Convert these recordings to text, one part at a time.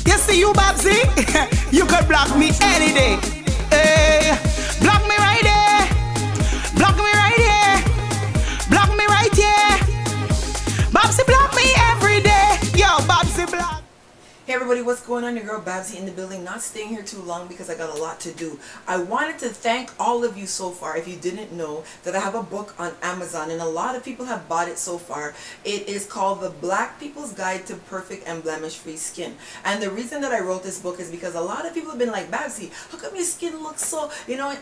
You see you, Babbzy? You could block me any day. Hey, block me right there. Block me right here. Block me right here. Babbzy block me every day. Yo, Babbzy block. Hey everybody, what's going on? Your girl Babbzy in the building. Not staying here too long because I got a lot to do. I wanted to thank all of you so far. If you didn't know that I have a book on Amazon and a lot of people have bought it so far. It is called The Black People's Guide to Perfect and Blemish-Free Skin. And the reason that I wrote this book is because a lot of people have been like, Babbzy, how come your skin looks so,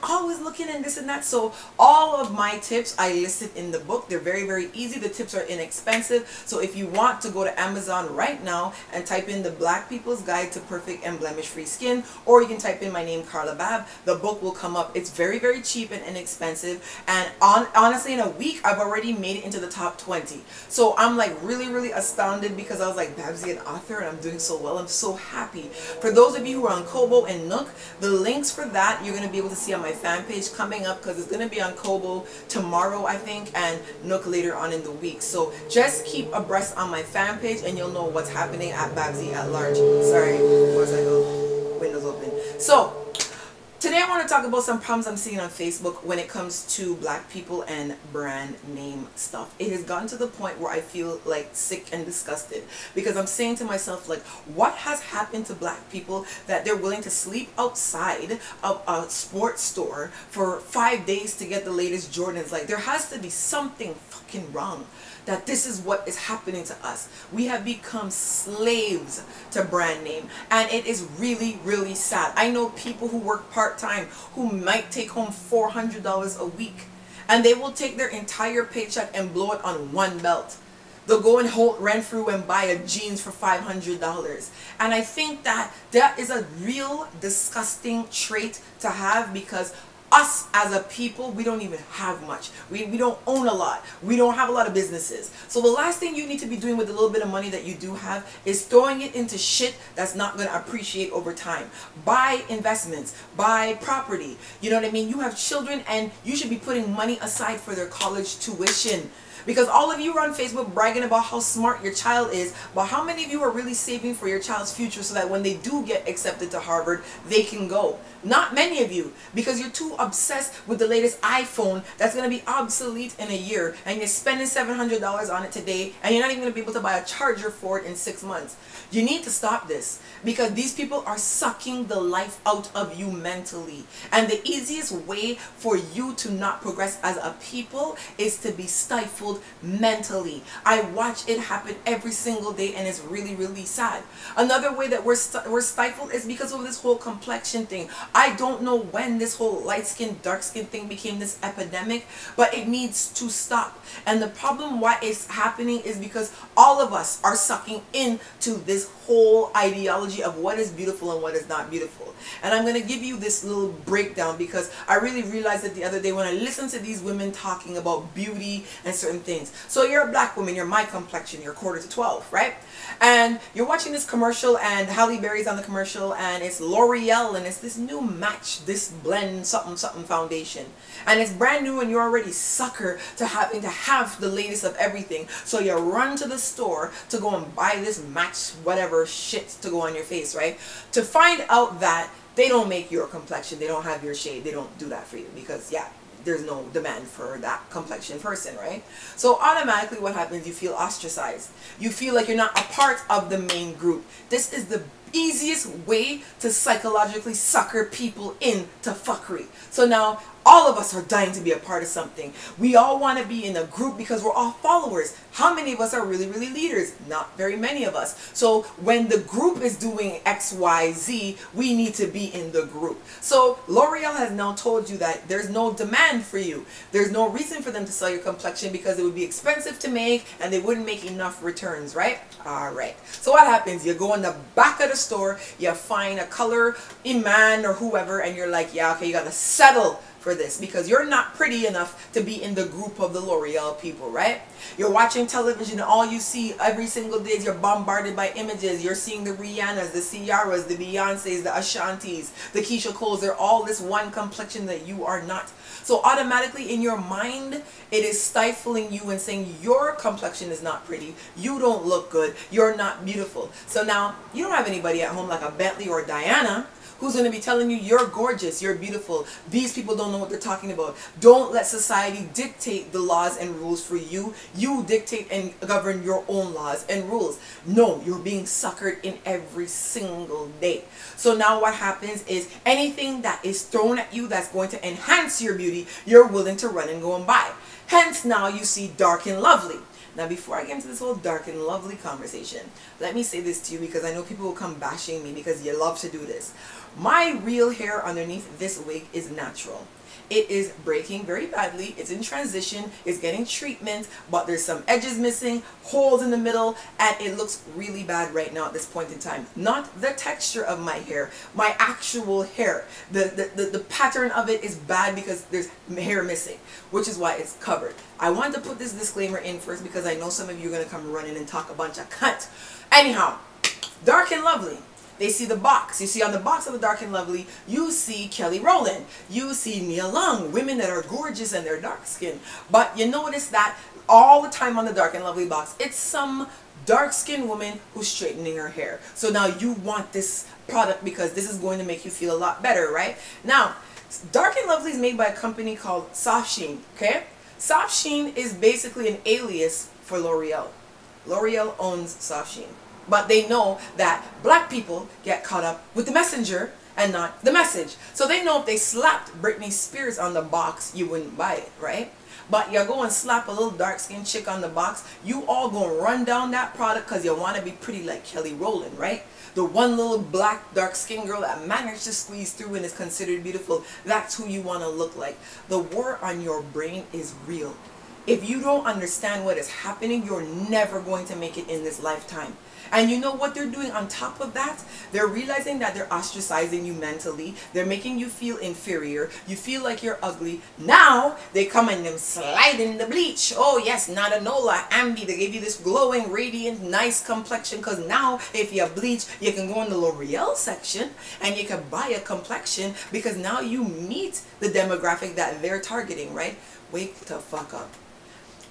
always looking and this and that. So all of my tips I listed in the book. They're very, very easy. The tips are inexpensive. So if you want to go to Amazon right now and type in The Black People's Guide to Perfect and Blemish-Free Skin, or you can type in my name, Carla Bab, the book will come up. It's very, very cheap and inexpensive, and honestly in a week I've already made it into the top 20. So I'm like really, really astounded because I was like, Babbzy, an author, and I'm doing so well. I'm so happy. For those of you who are on Kobo and Nook, the links for that you're going to be able to see on my fan page coming up, because it's going to be on Kobo tomorrow I think, and Nook later on in the week. So just keep abreast on my fan page and you'll know what's happening at Babbzy at large. Sorry, once I go, windows open. So today I want to talk about some problems I'm seeing on Facebook when it comes to black people and brand name stuff. It has gotten to the point where I feel like sick and disgusted, because I'm saying to myself, like, what has happened to black people that they're willing to sleep outside of a sports store for 5 days to get the latest Jordans? Like, there has to be something fucking wrong that this is what is happening to us. We have become slaves to brand name, and it is really, really sad. I know people who work part-time who might take home $400 a week, and they will take their entire paycheck and blow it on one belt. They'll go and run through and buy a jeans for $500. And I think that that is a real disgusting trait to have, because us as a people, we don't even have much. We don't own a lot. We don't have a lot of businesses. So the last thing you need to be doing with the little bit of money that you do have is throwing it into shit that's not going to appreciate over time. Buy investments, buy property. You know what I mean? You have children and you should be putting money aside for their college tuition. Because all of you are on Facebook bragging about how smart your child is, but how many of you are really saving for your child's future so that when they do get accepted to Harvard, they can go? Not many of you, because you're too obsessed with the latest iPhone that's going to be obsolete in a year, and you're spending $700 on it today, and you're not even going to be able to buy a charger for it in 6 months. You need to stop this, because these people are sucking the life out of you mentally. And the easiest way for you to not progress as a people is to be stifled mentally. I watch it happen every single day, and it's really, really sad. Another way that we're stifled is because of this whole complexion thing. I don't know when this whole light skin, dark skin thing became this epidemic, but it needs to stop. And the problem why it's happening is because all of us are sucking into this whole ideology of what is beautiful and what is not beautiful. And I'm going to give you this little breakdown, because I really realized it the other day when I listened to these women talking about beauty and certain things. So you're a black woman, you're my complexion, you're 11:45, right? And you're watching this commercial, and Halle Berry's on the commercial, and it's L'Oreal, and it's this new match, this blend something something foundation, and it's brand new, and you're already sucker to having to have the latest of everything. So you run to the store to go and buy this match whatever shit to go on your face, right? To find out that they don't make your complexion, they don't have your shade, they don't do that for you, because yeah, there's no demand for that complexion person, right? So automatically what happens, you feel ostracized. You feel like you're not a part of the main group. This is the easiest way to psychologically sucker people into fuckery. So now all of us are dying to be a part of something. We all want to be in a group because we're all followers. How many of us are really, really leaders? Not very many of us. So when the group is doing X, Y, Z, we need to be in the group. So L'Oreal has now told you that there's no demand for you. There's no reason for them to sell your complexion, because it would be expensive to make and they wouldn't make enough returns, right? Alright. So what happens? You go in the back of the store, you find a color, Iman or whoever, and you're like, yeah, okay, you gotta settle for this, because you're not pretty enough to be in the group of the L'Oreal people, right? You're watching television and all you see every single day is you're bombarded by images. You're seeing the Rihannas, the Ciaras, the Beyoncés, the Ashantis, the Keisha Coles. They're all this one complexion that you are not. So automatically in your mind, it is stifling you and saying your complexion is not pretty. You don't look good. You're not beautiful. So now you don't have anybody at home like a Bentley or Diana who's going to be telling you you're gorgeous, you're beautiful. These people don't know what they're talking about. Don't let society dictate the laws and rules for you. You dictate and govern your own laws and rules. No, you're being suckered in every single day. So now what happens is anything that is thrown at you that's going to enhance your beauty, you're willing to run and go and buy. Hence now you see dark and lovely. Now before I get into this whole dark and lovely conversation, let me say this to you because I know people will come bashing me because you love to do this. My real hair underneath this wig is natural. It is breaking very badly. It's in transition. It's getting treatment, but there's some edges missing, holes in the middle, and it looks really bad right now at this point in time. Not the texture of my hair, my actual hair. The pattern of it is bad because there's hair missing, which is why it's covered. I wanted to put this disclaimer in first because I know some of you are going to come running and talk a bunch of cunt. Anyhow, dark and lovely. They see the box. You see on the box of the Dark and Lovely, you see Kelly Rowland. You see Nia Long, women that are gorgeous and they're dark skinned. But you notice that all the time on the Dark and Lovely box, it's some dark skinned woman who's straightening her hair. So now you want this product because this is going to make you feel a lot better, right? Now, Dark and Lovely is made by a company called Soft Sheen, okay? Soft Sheen is basically an alias for L'Oreal. L'Oreal owns Soft Sheen. But they know that black people get caught up with the messenger and not the message. So they know if they slapped Britney Spears on the box, you wouldn't buy it, right? But you go and slap a little dark-skinned chick on the box, you all gonna run down that product because you want to be pretty like Kelly Rowland, right? The one little black dark-skinned girl that managed to squeeze through and is considered beautiful, that's who you want to look like. The war on your brain is real. If you don't understand what is happening, you're never going to make it in this lifetime. And you know what they're doing on top of that? They're realizing that they're ostracizing you mentally. They're making you feel inferior. You feel like you're ugly. Now, they come and them slide in the bleach. Oh yes, Nadanola, Ambi, they gave you this glowing, radiant, nice complexion. Because now, if you bleach, you can go in the L'Oreal section and you can buy a complexion because now you meet the demographic that they're targeting, right? Wake the fuck up.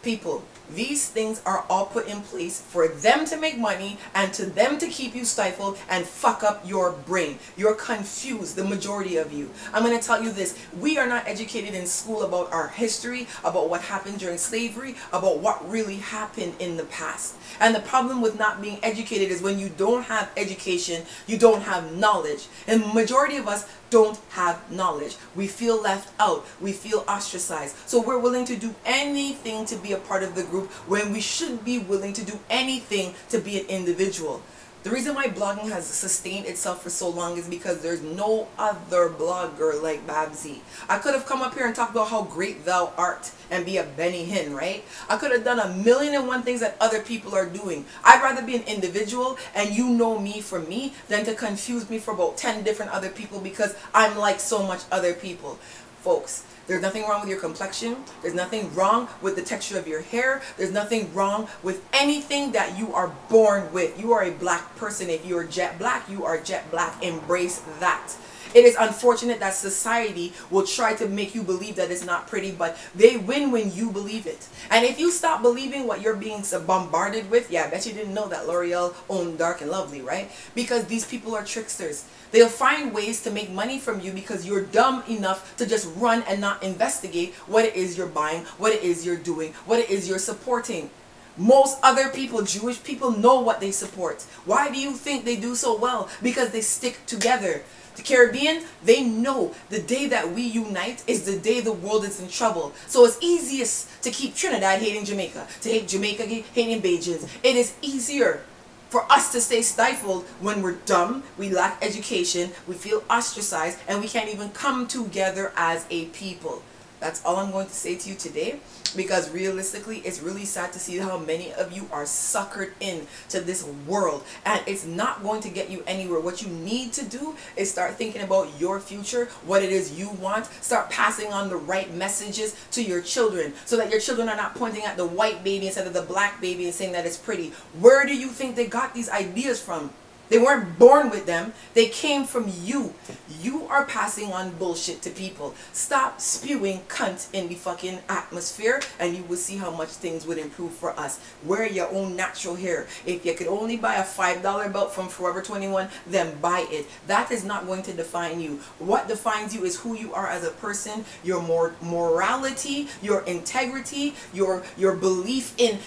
People, these things are all put in place for them to make money and to them to keep you stifled and fuck up your brain. You're confused, the majority of you. I'm going to tell you this. We are not educated in school about our history, about what happened during slavery, about what really happened in the past. And the problem with not being educated is when you don't have education, you don't have knowledge. And the majority of us don't have knowledge. We feel left out. We feel ostracized. So we're willing to do anything to be a part of the group when we should be willing to do anything to be an individual. The reason why blogging has sustained itself for so long is because there's no other blogger like Babbzy. I could have come up here and talked about how great thou art and be a Benny Hinn, right? I could have done 1,000,001 things that other people are doing. I'd rather be an individual and you know me for me than to confuse me for about 10 different other people because I'm like so much other people. Folks, there's nothing wrong with your complexion. There's nothing wrong with the texture of your hair. There's nothing wrong with anything that you are born with. You are a black person. If you are jet black, you are jet black. Embrace that. It is unfortunate that society will try to make you believe that it's not pretty, but they win when you believe it. And if you stop believing what you're being bombarded with, yeah, I bet you didn't know that L'Oreal owned Dark and Lovely, right? Because these people are tricksters. They'll find ways to make money from you because you're dumb enough to just run and not investigate what it is you're buying, what it is you're doing, what it is you're supporting. Most other people, Jewish people, know what they support. Why do you think they do so well? Because they stick together. The Caribbean, they know the day that we unite is the day the world is in trouble. So it's easiest to keep Trinidad hating Jamaica, to hate Jamaica hating Bajans. It is easier for us to stay stifled when we're dumb, we lack education, we feel ostracized, and we can't even come together as a people. That's all I'm going to say to you today, because realistically, it's really sad to see how many of you are suckered in to this world, and it's not going to get you anywhere. What you need to do is start thinking about your future, what it is you want. Start passing on the right messages to your children, so that your children are not pointing at the white baby instead of the black baby and saying that it's pretty. Where do you think they got these ideas from? They weren't born with them. They came from you. You are passing on bullshit to people. Stop spewing cunt in the fucking atmosphere, and you will see how much things would improve for us. Wear your own natural hair. If you could only buy a $5 belt from Forever 21, then buy it. That is not going to define you. What defines you is who you are as a person, your morality, your integrity, your belief in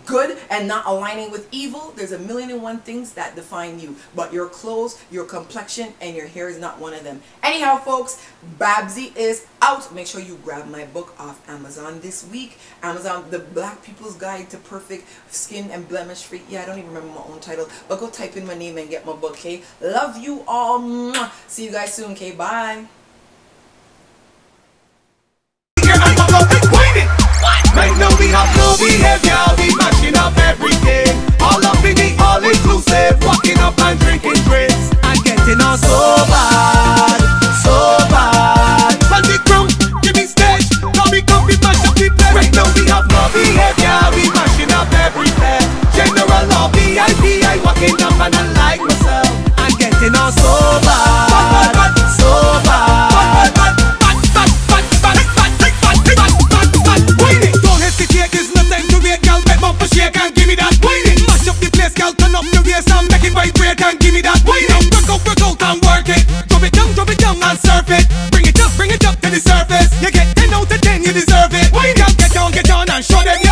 good and not aligning with evil. There's a million and one things that define you, but your clothes, your complexion, and your hair is not one of them. Anyhow, folks, Babbzy is out. Make sure you grab my book off Amazon this week. Amazon, The Black People's Guide to Perfect Skin and Blemish Free. Yeah, I don't even remember my own title, but go type in my name and get my book, okay? Love you all. Mwah. See you guys soon, okay? Bye. Right now we have no behavior, we mashing up everything. All up in the all-inclusive, walking up and drinking drinks, and getting on so bad, so bad. Run the crew, give me stage, now we come be mash up the place. Right now we have no behavior, we mashing up everything. General law, VIP, I walking up and I like myself, and getting on so bad, so bad. Shake and give me that wine. Mash up the place, girl, turn up the waist and make it vibrate and give me that wine. Work out and work it. Drop it down and surf it. Bring it up to the surface. You get 10 out of 10, you deserve it. Girl, get on and show them